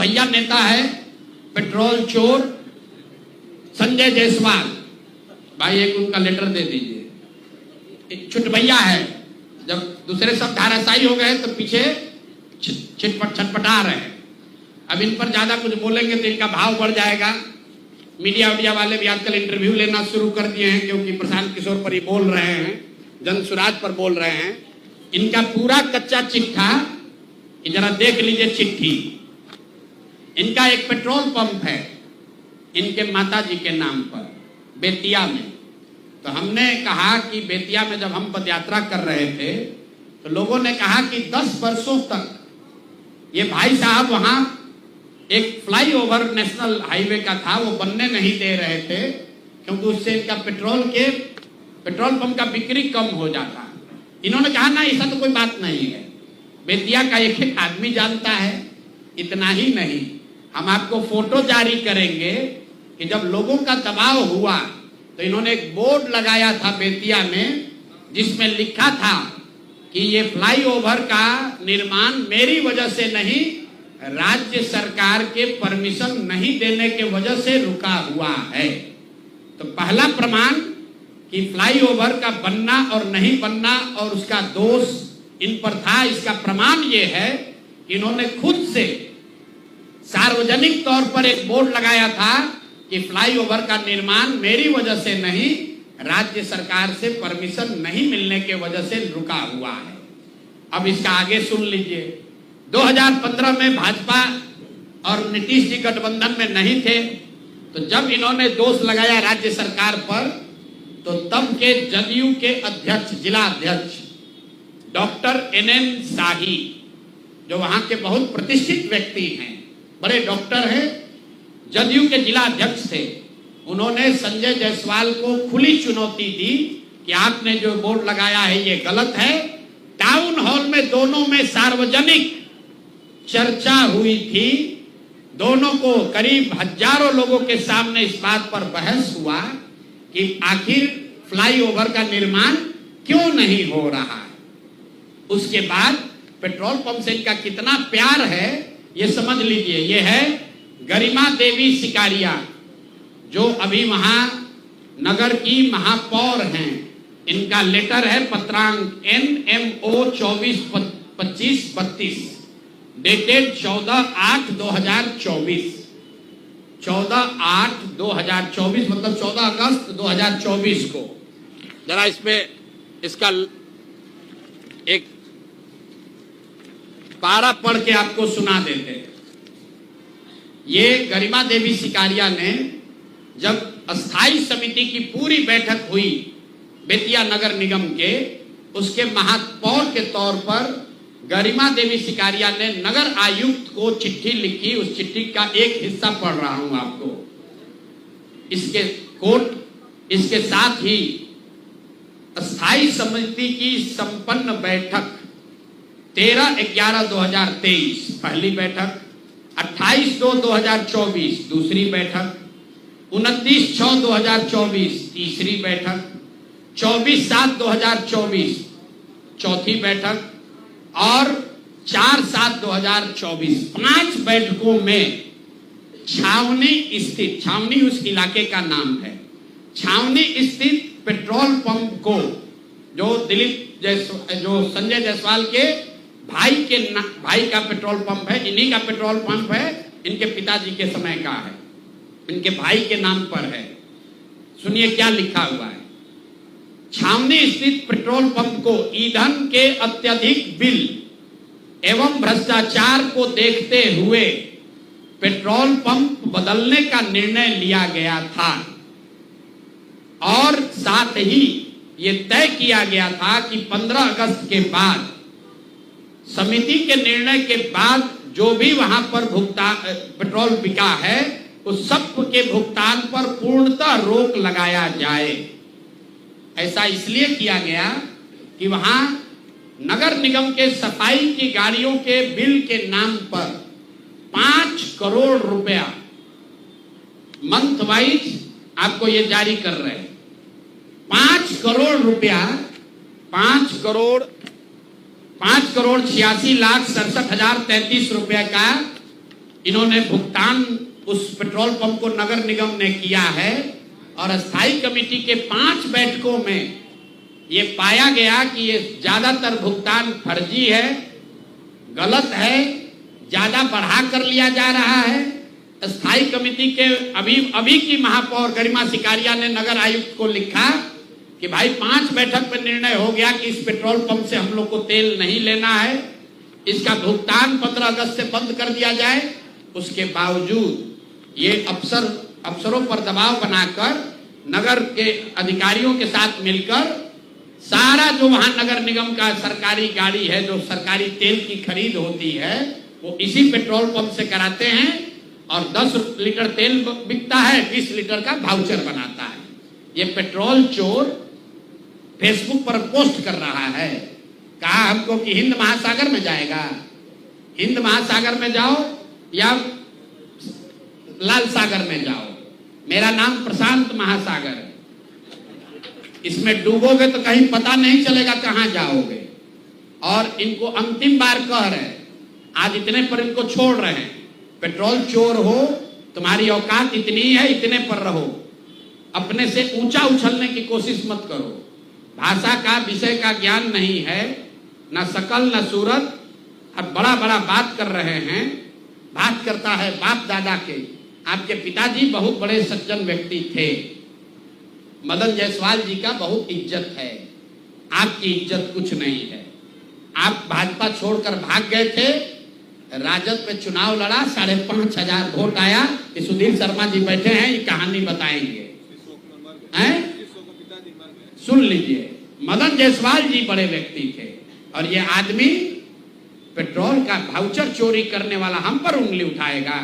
चुटभैया नेता है, पेट्रोल चोर संजय जायसवाल। भाई एक उनका लेटर दे दीजिए। एक चुटभैया है, जब दूसरे सब धाराशायी हो गए तो पीछे छटपटा रहे हैं। अब इन पर ज्यादा कुछ बोलेंगे तो इनका भाव बढ़ जाएगा। मीडिया वाले भी आजकल इंटरव्यू लेना शुरू कर दिए हैं, क्योंकि प्रशांत किशोर पर ही बोल रहे हैं, जनसुराज पर बोल रहे हैं। इनका पूरा कच्चा चिट्ठा जरा देख लीजिए चिट्ठी। इनका एक पेट्रोल पंप है इनके माताजी के नाम पर बेतिया में। तो हमने कहा कि बेतिया में जब हम पदयात्रा कर रहे थे तो लोगों ने कहा कि 10 वर्षों तक ये भाई साहब वहां एक फ्लाईओवर नेशनल हाईवे का था, वो बनने नहीं दे रहे थे, क्योंकि उससे इनका पेट्रोल पंप का बिक्री कम हो जाता। इन्होंने कहा ना, ऐसा तो कोई बात नहीं है, बेतिया का एक एक आदमी जानता है। इतना ही नहीं, हम आपको फोटो जारी करेंगे कि जब लोगों का दबाव हुआ तो इन्होंने एक बोर्ड लगाया था बेतिया में, जिसमें लिखा था कि ये फ्लाईओवर का निर्माण मेरी वजह से नहीं, राज्य सरकार के परमिशन नहीं देने के वजह से रुका हुआ है। तो पहला प्रमाण कि फ्लाईओवर का बनना और नहीं बनना और उसका दोष इन पर था, इसका प्रमाण ये है कि इन्होंने खुद से सार्वजनिक तौर पर एक बोर्ड लगाया था कि फ्लाईओवर का निर्माण मेरी वजह से नहीं, राज्य सरकार से परमिशन नहीं मिलने के वजह से रुका हुआ है। अब इसका आगे सुन लीजिए। 2015 में भाजपा और नीतीश जी गठबंधन में नहीं थे, तो जब इन्होंने दोष लगाया राज्य सरकार पर, तो तब के जदयू के अध्यक्ष, जिला अध्यक्ष डॉक्टर NN शाही, जो वहां के बहुत प्रतिष्ठित व्यक्ति हैं, बड़े डॉक्टर हैं, जदयू के जिला अध्यक्ष थे, उन्होंने संजय जायसवाल को खुली चुनौती दी कि आपने जो बोर्ड लगाया है ये गलत है। टाउन हॉल में दोनों में सार्वजनिक चर्चा हुई थी, दोनों को करीब हजारों लोगों के सामने इस बात पर बहस हुआ कि आखिर फ्लाईओवर का निर्माण क्यों नहीं हो रहा है। उसके बाद पेट्रोल पंप से इनका कितना प्यार है ये समझ लीजिए। ये है गरिमा देवी सिकारिया, जो अभी वहां नगर की महापौर हैं। इनका लेटर है पत्रांक NMO 242532 डेटेड 14/8/2024, 14/8/2024 मतलब 14 अगस्त 2024 को। जरा इसमें इसका एक पारा पढ़ के आपको सुना देते हैं। ये गरिमा देवी सिकारिया ने जब अस्थाई समिति की पूरी बैठक हुई बेतिया नगर निगम के, उसके महापौर के तौर पर गरिमा देवी सिकारिया ने नगर आयुक्त को चिट्ठी लिखी। उस चिट्ठी का एक हिस्सा पढ़ रहा हूं आपको, इसके कोट। इसके साथ ही अस्थाई समिति की संपन्न बैठक 13/11/2023 पहली बैठक, 28/2/2024 दूसरी बैठक, 29/6/2024 तीसरी बैठक, 24/7/2024 चौथी बैठक और 4/7/2024 5 बैठकों में छावनी स्थित, छावनी उस इलाके का नाम है, छावनी स्थित पेट्रोल पंप को, जो जो संजय जायसवाल के भाई का पेट्रोल पंप है, इन्हीं का पेट्रोल पंप है, इनके पिताजी के समय का है, इनके भाई के नाम पर है। सुनिए क्या लिखा हुआ है। छावनी स्थित पेट्रोल पंप को ईंधन के अत्यधिक बिल एवं भ्रष्टाचार को देखते हुए पेट्रोल पंप बदलने का निर्णय लिया गया था और साथ ही ये तय किया गया था कि 15 अगस्त के बाद समिति के निर्णय के बाद जो भी वहां पर पेट्रोल बिका है उस सब के भुगतान पर पूर्णतः रोक लगाया जाए। ऐसा इसलिए किया गया कि वहां नगर निगम के सफाई की गाड़ियों के बिल के नाम पर 5 करोड़ रुपया मंथ वाइज आपको ये जारी कर रहे हैं। 5 करोड़ रुपया, 5 करोड़ 86,67,033 रुपया का इन्होंने भुगतान उस पेट्रोल पंप को नगर निगम ने किया है और स्थायी कमेटी के 5 बैठकों में ये पाया गया कि ये ज्यादातर भुगतान फर्जी है, गलत है, ज्यादा बढ़ा कर लिया जा रहा है। स्थायी कमेटी के अभी की महापौर गरिमा सिकारिया ने नगर आयुक्त को लिखा कि भाई 5 बैठक पर निर्णय हो गया कि इस पेट्रोल पंप से हम लोग को तेल नहीं लेना है, इसका भुगतान 15 अगस्त से बंद कर दिया जाए। उसके बावजूद ये अफसरों पर दबाव बनाकर नगर के अधिकारियों के साथ मिलकर सारा जो वहां नगर निगम का सरकारी गाड़ी है, जो सरकारी तेल की खरीद होती है, वो इसी पेट्रोल पंप से कराते हैं और 10 लीटर तेल बिकता है, 20 लीटर का वाउचर बनाता है। ये पेट्रोल चोर फेसबुक पर पोस्ट कर रहा है, कहा हमको कि हिंद महासागर में जाएगा, हिंद महासागर में जाओ या लाल सागर में जाओ, मेरा नाम प्रशांत महासागर है, इसमें डूबोगे तो कहीं पता नहीं चलेगा कहां जाओगे। और इनको अंतिम बार कह रहे, आज इतने पर इनको छोड़ रहे हैं, पेट्रोल चोर हो, तुम्हारी औकात इतनी है, इतने पर रहो, अपने से ऊंचा उछलने की कोशिश मत करो। भाषा का विषय का ज्ञान नहीं है, ना शकल ना सूरत, अब बड़ा बड़ा बात कर रहे हैं। बात करता है बाप दादा के, आपके पिताजी बहुत बड़े सज्जन व्यक्ति थे, मदन जायसवाल जी का बहुत इज्जत है, आपकी इज्जत कुछ नहीं है। आप भाजपा छोड़कर भाग गए थे, राजद पे चुनाव लड़ा, 5,500 वोट आया, कि सुधीर शर्मा जी बैठे हैं, ये कहानी बताएंगे, हैं? सुन लीजिए, मदन जायसवाल जी बड़े व्यक्ति थे और ये आदमी पेट्रोल का वाउचर चोरी करने वाला हम पर उंगली उठाएगा।